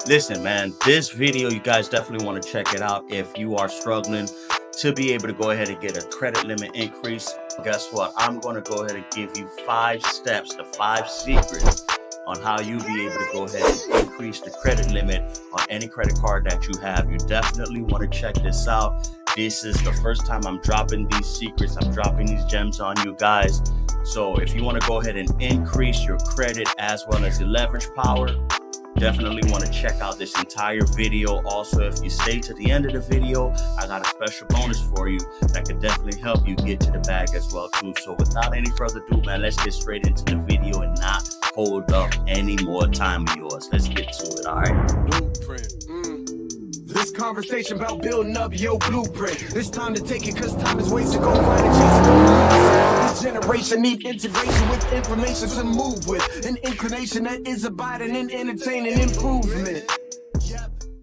Listen, man, this video, you guys definitely want to check it out if you are struggling to be able to go ahead and get a credit limit increase. Guess what? I'm going to go ahead and give you 5 steps, the 5 secrets on how you be able to go ahead and increase the credit limit on any credit card that you have. You definitely want to check this out. This is the first time I'm dropping these secrets. I'm dropping these gems on you guys. So if you want to go ahead and increase your credit as well as your leverage power, definitely want to check out this entire video. Also, if you stay to the end of the video, I got a special bonus for you that could definitely help you get to the bag as well too. So without any further ado, man, let's get straight into the video and not hold up any more time of yours. Let's get to it. All right. Blueprint. This conversation about building up your blueprint. It's time to take it because time is wasted. Go find a chance. This generation need integration with information to move with. An inclination that is abiding in entertaining improvement.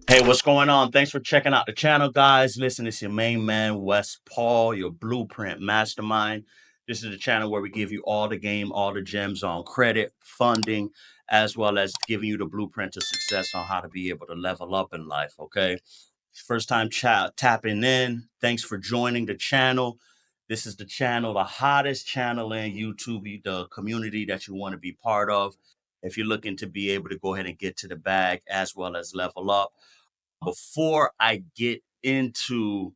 Hey, what's going on? Thanks for checking out the channel, guys. Listen, it's your main man, Wes Paul, your blueprint mastermind. This is the channel where we give you all the game, all the gems on credit, funding, as well as giving you the blueprint to success on how to be able to level up in life, okay? First time tapping in. Thanks for joining the channel. This is the channel, the hottest channel in YouTube, the community that you want to be part of. If you're looking to be able to go ahead and get to the bag as well as level up. Before I get into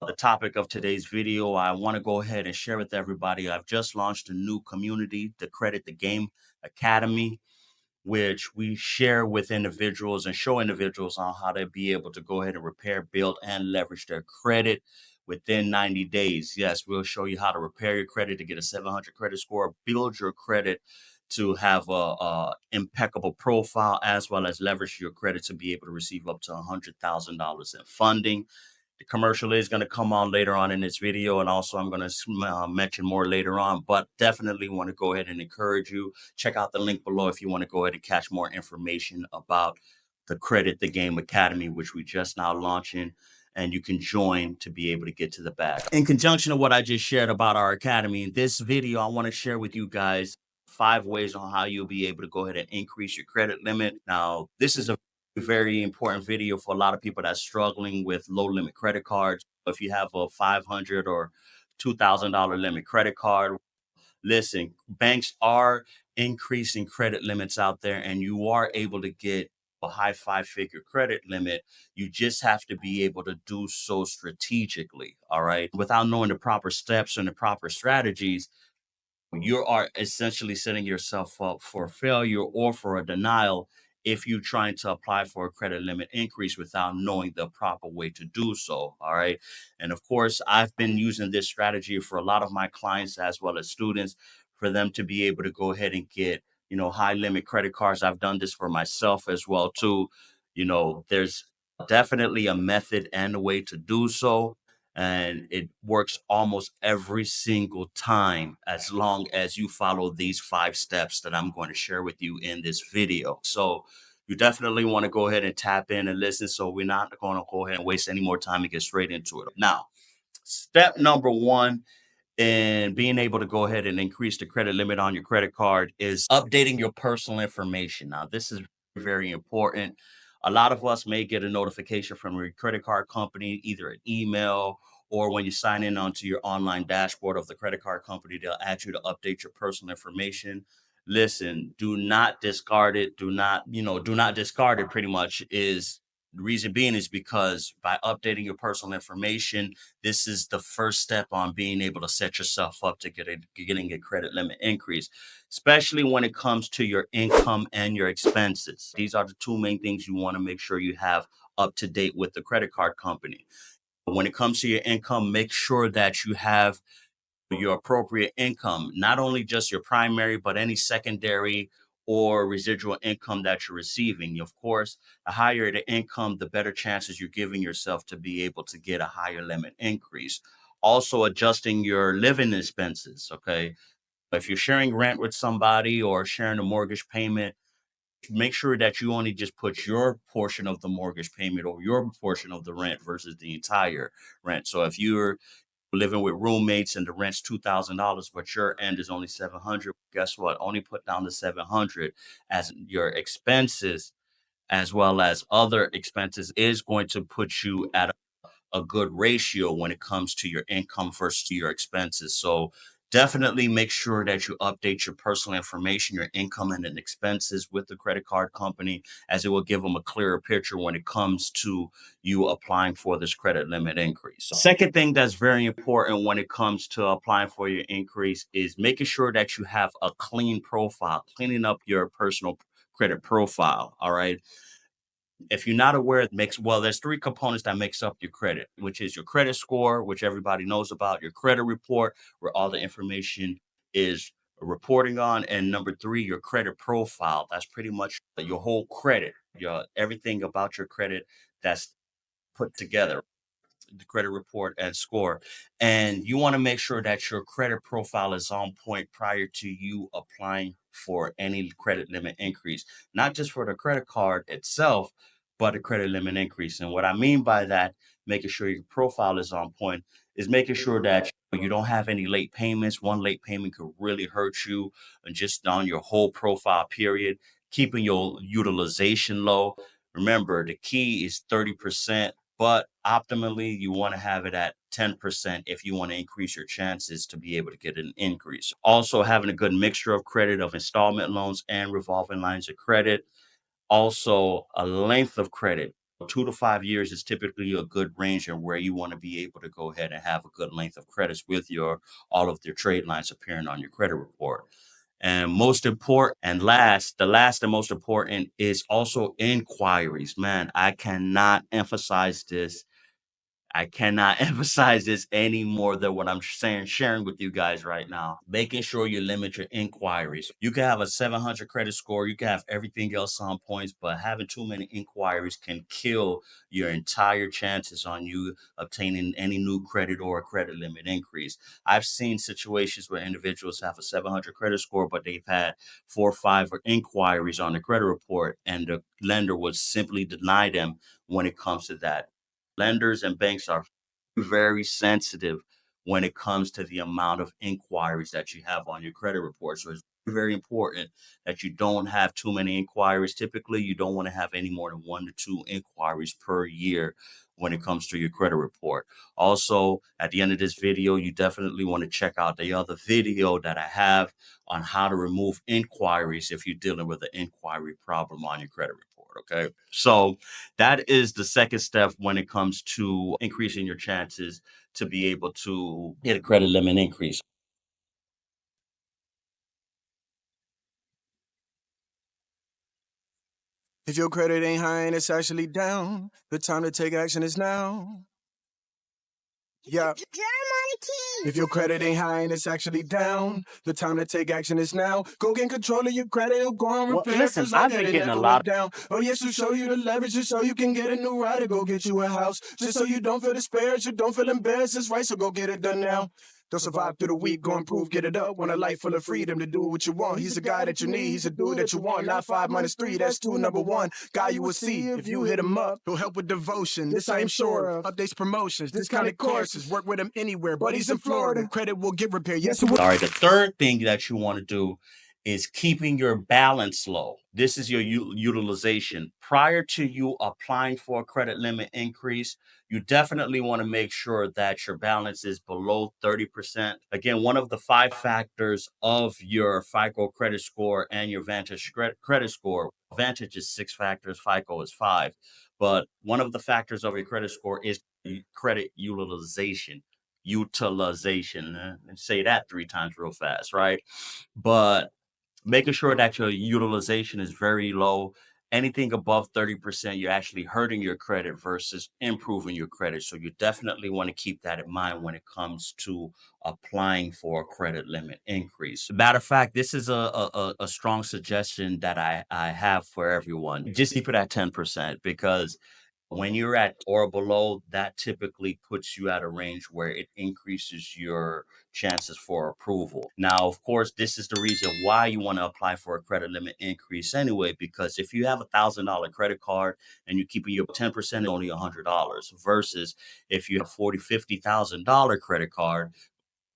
the topic of today's video, I want to go ahead and share with everybody. I've just launched a new community, the Credit the Game Academy, which we share with individuals and show individuals on how to be able to go ahead and repair, build, and leverage their credit within 90 days. Yes, we'll show you how to repair your credit to get a 700 credit score, build your credit to have a impeccable profile, as well as leverage your credit to be able to receive up to $100,000 in funding. The commercial is going to come on later on in this video, and also I'm going to mention more later on, but definitely want to go ahead and encourage you. Check out the link below if you want to go ahead and catch more information about the Credit the Game Academy, which we just now launching, and you can join to be able to get to the bag. In conjunction with what I just shared about our academy, in this video, I want to share with you guys 5 ways on how you'll be able to go ahead and increase your credit limit. Now, this is a very important video for a lot of people that's struggling with low limit credit cards. If you have a $500 or $2,000 limit credit card, listen, banks are increasing credit limits out there, and you are able to get a high 5-figure credit limit. You just have to be able to do so strategically. All right. Without knowing the proper steps and the proper strategies, you are essentially setting yourself up for failure or for a denial if you're trying to apply for a credit limit increase without knowing the proper way to do so. All right. And of course, I've been using this strategy for a lot of my clients as well as students for them to be able to go ahead and get, high limit credit cards. I've done this for myself as well, too. There's definitely a method and a way to do so, and it works almost every single time as long as you follow these 5 steps that I'm going to share with you in this video. So you definitely want to go ahead and tap in and listen. So we're not going to go ahead and waste any more time and get straight into it. Now, step number 1 in being able to go ahead and increase the credit limit on your credit card is updating your personal information. Now, this is very important. A lot of us may get a notification from your credit card company, either an email or when you sign in onto your online dashboard of the credit card company, they'll ask you to update your personal information. Listen, do not discard it. Do not discard it, pretty much. Is the reason being is because by updating your personal information, this is the first step on being able to set yourself up to getting a credit limit increase, especially when it comes to your income and your expenses. These are the 2 main things you want to make sure you have up to date with the credit card company. When it comes to your income, make sure that you have your appropriate income, not only just your primary, but any secondary or residual income that you're receiving. Of course, the higher the income, the better chances you're giving yourself to be able to get a higher limit increase. Also, adjusting your living expenses. Okay. If you're sharing rent with somebody or sharing a mortgage payment, make sure that you only just put your portion of the mortgage payment or your portion of the rent versus the entire rent. So if you're living with roommates and the rent's $2,000, but your end is only 700, guess what? Only put down the 700 as your expenses as well as other expenses is going to put you at a good ratio when it comes to your income versus your expenses. So definitely make sure that you update your personal information, your income and expenses with the credit card company, as it will give them a clearer picture when it comes to you applying for this credit limit increase. Second thing that's very important when it comes to applying for your increase is making sure that you have a clean profile, cleaning up your personal credit profile. All right. If you're not aware, it makes well, there's three components that makes up your credit, which is your credit score, which everybody knows about, your credit report, where all the information is reporting on, and number three, your credit profile. That's pretty much your whole credit, your everything about your credit that's put together, the credit report and score. And you want to make sure that your credit profile is on point prior to you applying for any credit limit increase, not just for the credit card itself, but a credit limit increase. And what I mean by that, making sure your profile is on point, is making sure that you don't have any late payments. One late payment could really hurt you, and just on your whole profile period, keeping your utilization low. Remember, the key is 30%, but optimally, you want to have it at 10% if you want to increase your chances to be able to get an increase. Also, having a good mixture of credit of installment loans and revolving lines of credit. Also, a length of credit. 2 to 5 years is typically a good range and where you want to be able to go ahead and have a good length of credits with your all of your trade lines appearing on your credit report. And most important, and the last and most important is also inquiries. Man, I cannot emphasize this. I cannot emphasize this any more than what I'm saying, sharing with you guys right now. Making sure you limit your inquiries. You can have a 700 credit score, you can have everything else on points, but having too many inquiries can kill your entire chances on you obtaining any new credit or a credit limit increase. I've seen situations where individuals have a 700 credit score, but they've had 4 or 5 inquiries on the credit report, and the lender would simply deny them when it comes to that. Lenders and banks are very sensitive when it comes to the amount of inquiries that you have on your credit report. So it's very important that you don't have too many inquiries. Typically, you don't want to have any more than 1 to 2 inquiries per year when it comes to your credit report. Also, at the end of this video, you definitely want to check out the other video that I have on how to remove inquiries if you're dealing with an inquiry problem on your credit report. Okay. So, that is the second step when it comes to increasing your chances to be able to get a credit limit increase. If your credit ain't high and it's actually down, the time to take action is now. Yeah. If your credit ain't high and it's actually down, the time to take action is now. Go get control of your credit or go and Well, repair. listen, Feels I've like that been it getting a never lot went down. Oh yes, to show you the leverage, just so you can get a new ride or go get you a house. Just so you don't feel despair, you don't feel embarrassed. It's right, so go get it done now. Don't survive through the week, go improve, get it up. Want a life full of freedom to do what you want. He's a guy that you need, he's a dude that you want. Not 5 - 3, that's 2, number 1. Guy you will see if you hit him up. He'll help with devotion, this I am sure of. Updates, promotions, discounted courses. Work with him anywhere, but he's in Florida. Credit will get repaired, yes it will. All right, the third thing that you want to do is keeping your balance low. This is your utilization. Prior to you applying for a credit limit increase, you definitely want to make sure that your balance is below 30%. Again, one of the 5 factors of your FICO credit score and your Vantage credit score. Vantage is 6 factors, FICO is 5. But one of the factors of your credit score is credit utilization. And say that 3 times real fast, right? But making sure that your utilization is very low. Anything above 30%, you're actually hurting your credit versus improving your credit. So you definitely want to keep that in mind when it comes to applying for a credit limit increase. Matter of fact, this is a strong suggestion that I have for everyone. Just keep it at 10% because when you're at or below, that typically puts you at a range where it increases your chances for approval. Now, of course, this is the reason why you want to apply for a credit limit increase anyway, because if you have $1,000 credit card and you keep your 10% only $100 versus if you have 40, $50,000 credit card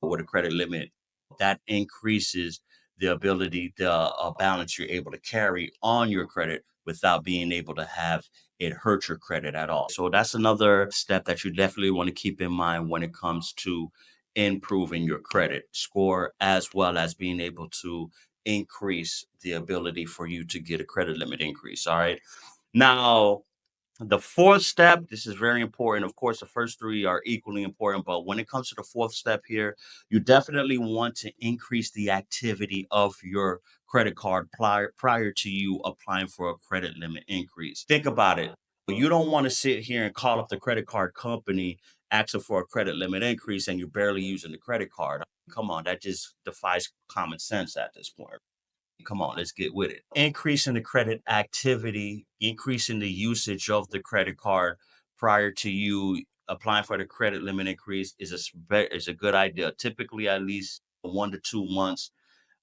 with a credit limit, that increases the ability, the balance you're able to carry on your credit without being able to have it hurt your credit at all. So that's another step that you definitely want to keep in mind when it comes to improving your credit score, as well as being able to increase the ability for you to get a credit limit increase. All right. Now, the fourth step, this is very important. Of course, the first three are equally important, but when it comes to the fourth step here, you definitely want to increase the activity of your credit card prior to you applying for a credit limit increase. Think about it. You don't want to sit here and call up the credit card company asking for a credit limit increase and you're barely using the credit card. Come on, that just defies common sense at this point. Come on, let's get with it. Increasing the credit activity, increasing the usage of the credit card prior to you applying for the credit limit increase is a good idea. Typically, at least 1 to 2 months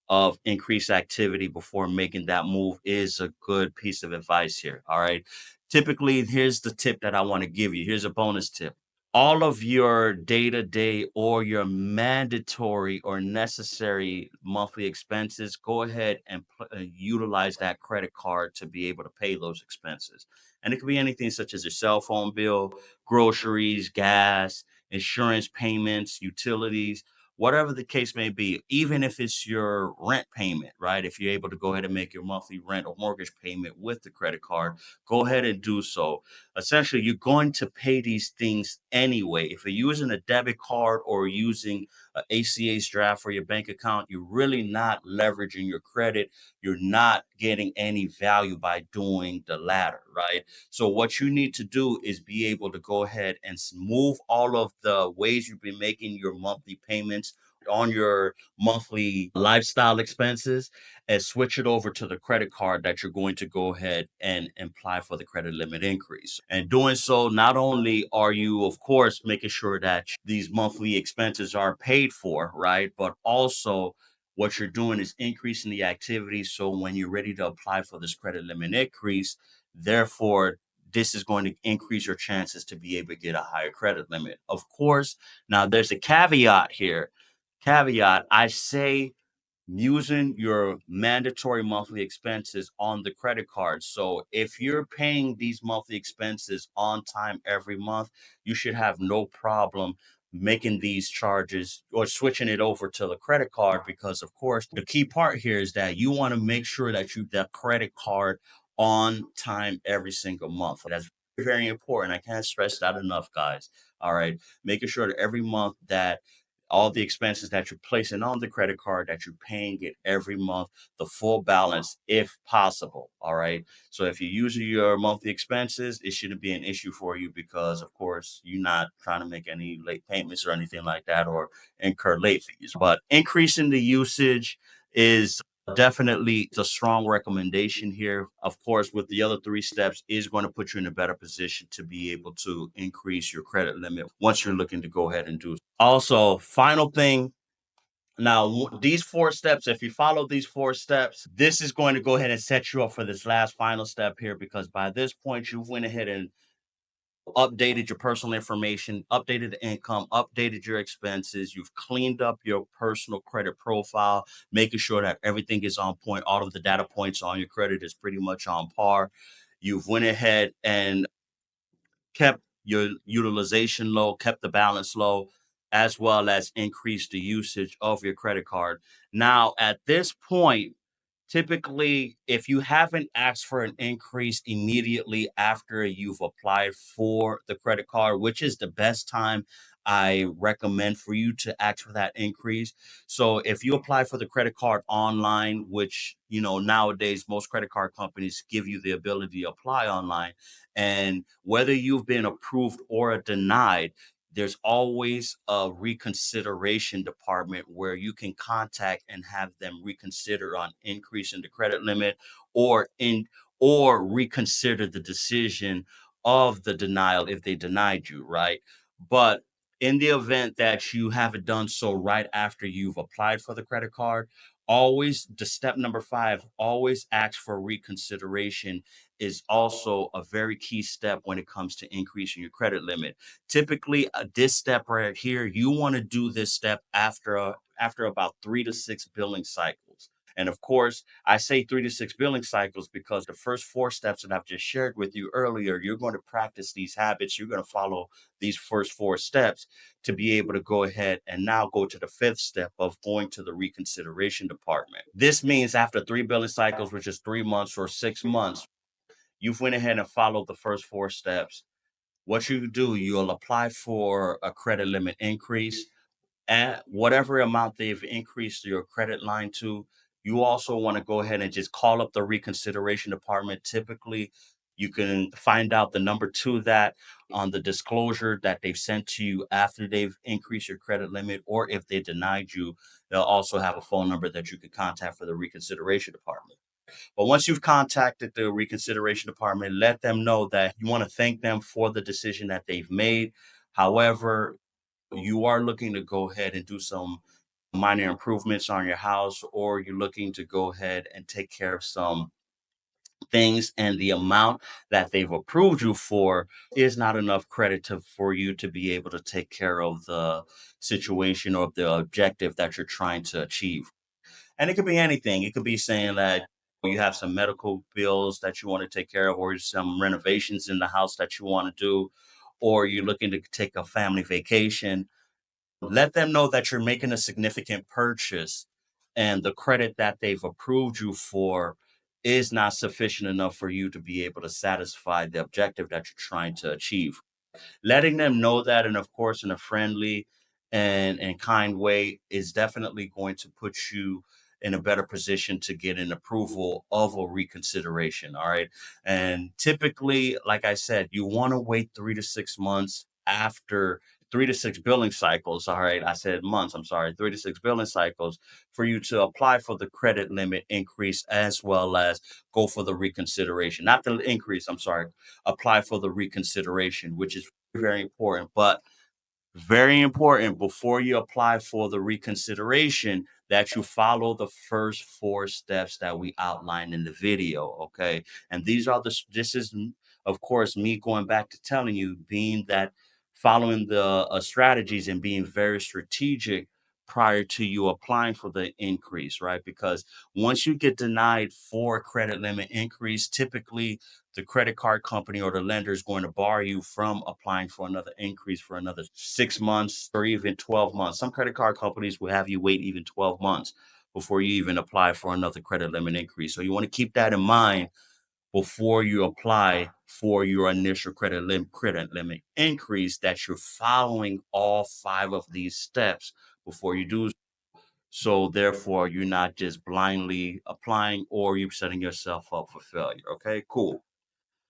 of increased activity before making that move is a good piece of advice here. All right. Typically, here's the tip that I want to give you. Here's a bonus tip. All of your day to day or your mandatory or necessary monthly expenses, go ahead and utilize that credit card to be able to pay those expenses. And it could be anything such as your cell phone bill, groceries, gas, insurance payments, utilities, whatever the case may be, even if it's your rent payment, right? If you're able to go ahead and make your monthly rent or mortgage payment with the credit card, go ahead and do so. Essentially, you're going to pay these things anyway. If you're using a debit card or using a ACH draft for your bank account, you're really not leveraging your credit. You're not getting any value by doing the latter, right? So what you need to do is be able to go ahead and move all of the ways you've been making your monthly payments on your monthly lifestyle expenses and switch it over to the credit card that you're going to go ahead and apply for the credit limit increase. And doing so, not only are you, of course, making sure that these monthly expenses are paid for, right? But also, what you're doing is increasing the activity. So when you're ready to apply for this credit limit increase, therefore, this is going to increase your chances to be able to get a higher credit limit. Of course, now there's a caveat here. Caveat, I say using your mandatory monthly expenses on the credit card. So if you're paying these monthly expenses on time every month, you should have no problem making these charges or switching it over to the credit card, because of course the key part here is that you want to make sure that you the credit card on time every single month. That's very important. I can't stress that enough, guys. All right. Making sure that every month that all the expenses that you're placing on the credit card that you're paying it every month, the full balance if possible. All right. So if you're using your monthly expenses, it shouldn't be an issue for you because, of course, you're not trying to make any late payments or anything like that or incur late fees. But increasing the usage is definitely a strong recommendation here. Of course, with the other three steps, is going to put you in a better position to be able to increase your credit limit once you're looking to go ahead and do. Also, final thing. Now, these four steps, if you follow these four steps, this is going to go ahead and set you up for this last final step here, because by this point, you've went ahead and updated your personal information, updated the income, updated your expenses. You've cleaned up your personal credit profile, making sure that everything is on point. All of the data points on your credit is pretty much on par. You've went ahead and kept your utilization low, kept the balance low, as well as increased the usage of your credit card. Now, at this point, typically, if you haven't asked for an increase immediately after you've applied for the credit card, which is the best time I recommend for you to ask for that increase. So if you apply for the credit card online, which, nowadays most credit card companies give you the ability to apply online, and whether you've been approved or denied, there's always a reconsideration department where you can contact and have them reconsider on increasing the credit limit or reconsider the decision of the denial if they denied you, right? But in the event that you haven't done so right after you've applied for the credit card, always the step number 5, always ask for reconsideration is also a very key step when it comes to increasing your credit limit. Typically, this step right here, you want to do this step after about 3 to 6 billing cycles. And of course, I say 3 to 6 billing cycles because the first 4 steps that I've just shared with you earlier, you're going to practice these habits. You're going to follow these first 4 steps to be able to go ahead and now go to the fifth step of going to the reconsideration department. This means after 3 billing cycles, which is 3 months or 6 months, you've went ahead and followed the first 4 steps. What you do, you'll apply for a credit limit increase at whatever amount they've increased your credit line to. You also want to go ahead and just call up the reconsideration department. Typically, you can find out the number to that on the disclosure that they've sent to you after they've increased your credit limit, or if they denied you, they'll also have a phone number that you can contact for the reconsideration department. But once you've contacted the reconsideration department, let them know that you want to thank them for the decision that they've made. However, you are looking to go ahead and do some minor improvements on your house, or you're looking to go ahead and take care of some things, and the amount that they've approved you for is not enough credit for you to be able to take care of the situation or the objective that you're trying to achieve. And it could be anything. It could be saying that you have some medical bills that you want to take care of, or some renovations in the house that you want to do, or you're looking to take a family vacation. Let them know that you're making a significant purchase and the credit that they've approved you for is not sufficient enough for you to be able to satisfy the objective that you're trying to achieve. Letting them know that, and of course, in a friendly and kind way, is definitely going to put you in a better position to get an approval of a reconsideration. All right. And typically, like I said, you want to wait 3 to 6 months after 3 to 6 billing cycles. All right. I said months. I'm sorry. 3 to 6 billing cycles for you to apply for the credit limit increase as well as go for the reconsideration. Not the increase. I'm sorry, apply for the reconsideration, which is very important. But very important before you apply for the reconsideration that you follow the first 4 steps that we outlined in the video. Okay. And these are this is, of course, me going back to telling you, being that following the strategies and being very strategic prior to you applying for the increase, right? Because once you get denied for a credit limit increase, typically the credit card company or the lender is going to bar you from applying for another increase for another 6 months or even 12 months. Some credit card companies will have you wait even 12 months before you even apply for another credit limit increase. So you want to keep that in mind before you apply for your initial credit limit increase, that you're following all 5 of these steps before you do. So therefore, you're not just blindly applying or you're setting yourself up for failure. Okay, cool.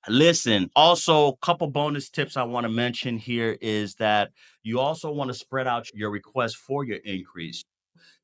Listen, also, a couple bonus tips I want to mention here is that you also want to spread out your request for your increase.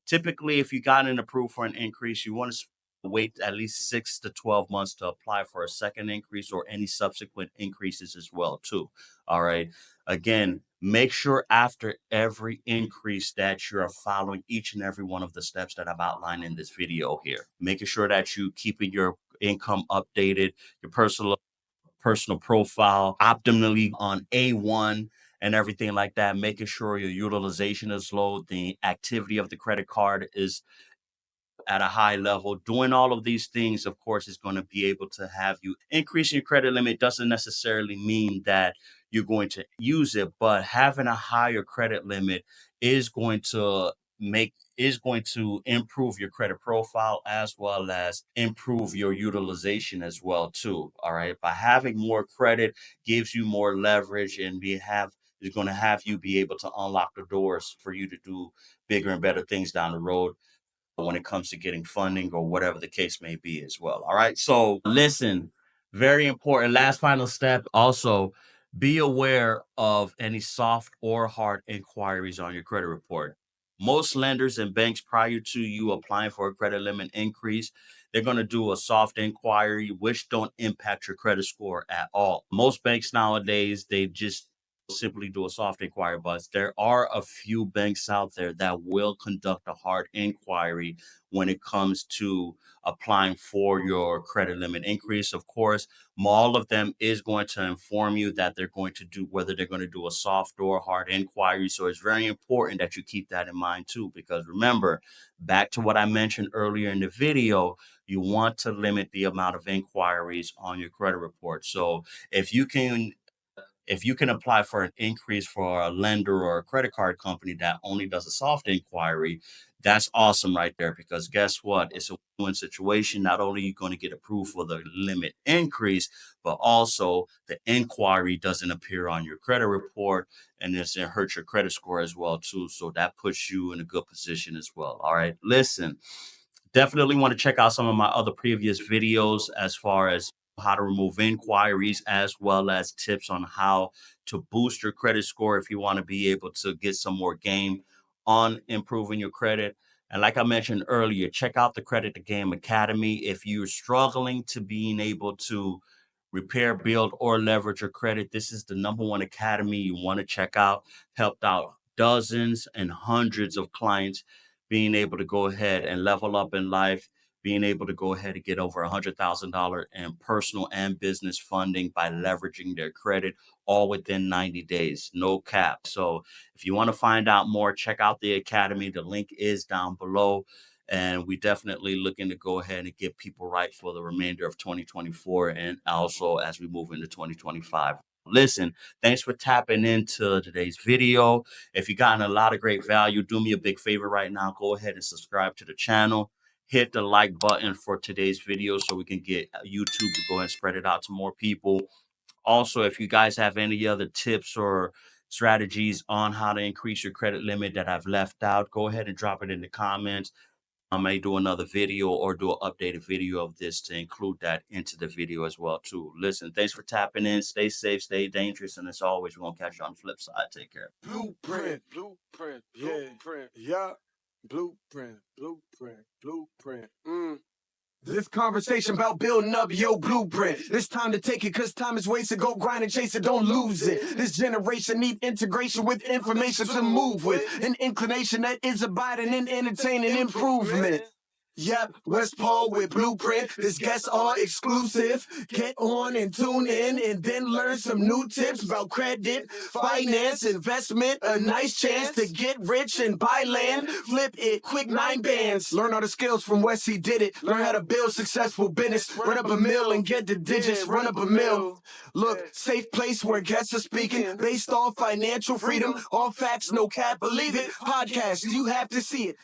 Typically, if you got an approved for an increase, you want to wait at least 6 to 12 months to apply for a second increase or any subsequent increases as well, too. All right. Again, make sure after every increase that you are following each and every one of the steps that I've outlined in this video here. Making sure that you keeping your income updated, your personal profile optimally on A1 and everything like that, making sure your utilization is low, the activity of the credit card is at a high level. Doing all of these things, of course, is going to be able to have you increasing your credit limit. Doesn't necessarily mean that you're going to use it, but having a higher credit limit is going to improve your credit profile as well as improve your utilization as well too. All right. By having more credit gives you more leverage and be have is going to have you be able to unlock the doors for you to do bigger and better things down the road when it comes to getting funding or whatever the case may be as well. All right. So listen, very important. Last final step also, be aware of any soft or hard inquiries on your credit report. Most lenders and banks, prior to you applying for a credit limit increase, they're going to do a soft inquiry, which don't impact your credit score at all. Most banks nowadays, they just simply do a soft inquiry, but there are a few banks out there that will conduct a hard inquiry when it comes to applying for your credit limit increase. Of course, all of them is going to inform you that they're going to do whether they're going to do a soft or hard inquiry. So it's very important that you keep that in mind too, because remember, back to what I mentioned earlier in the video, you want to limit the amount of inquiries on your credit report. So if you can if you can apply for an increase for a lender or a credit card company that only does a soft inquiry, that's awesome right there. Because guess what? It's a win situation. Not only are you going to get approved for the limit increase, but also the inquiry doesn't appear on your credit report and it hurts your credit score as well too. So that puts you in a good position as well. All right. Listen, definitely want to check out some of my other previous videos as far as how to remove inquiries, as well as tips on how to boost your credit score if you want to be able to get some more game on improving your credit. And like I mentioned earlier, check out the Credit the Game Academy. If you're struggling to being able to repair, build, or leverage your credit, this is the number one academy you want to check out. Helped out dozens and hundreds of clients being able to go ahead and level up in life, being able to go ahead and get over $100,000 in personal and business funding by leveraging their credit all within 90 days, no cap. So if you want to find out more, check out the academy. The link is down below. And we definitely looking to go ahead and get people right for the remainder of 2024 and also as we move into 2025. Listen, thanks for tapping into today's video. If you gotten a lot of great value, do me a big favor right now. Go ahead and subscribe to the channel. Hit the like button for today's video so we can get YouTube to go ahead and spread it out to more people. Also, if you guys have any other tips or strategies on how to increase your credit limit that I've left out, go ahead and drop it in the comments. I may do another video or do an updated video of this to include that into the video as well too. Listen, thanks for tapping in. Stay safe, stay dangerous, and as always, we're gonna catch you on the flip side. Take care. Blueprint, yeah. Blueprint. This conversation about building up your blueprint. It's time to take it cause time is wasted. Go grind and chase it, don't lose it. This generation need integration with information to move with. An inclination that is abiding and entertaining improvement. Yep, West Paul with Blueprint. This guests are exclusive. Get on and tune in and then learn some new tips about credit, finance, investment. A nice chance to get rich and buy land. Flip it, quick 9 bands. Learn all the skills from West, he did it. Learn how to build successful business. Run up a mill and get the digits. Run up a mill. Look, safe place where guests are speaking. Based off financial freedom. All facts, no cap, believe it. Podcast, you have to see it.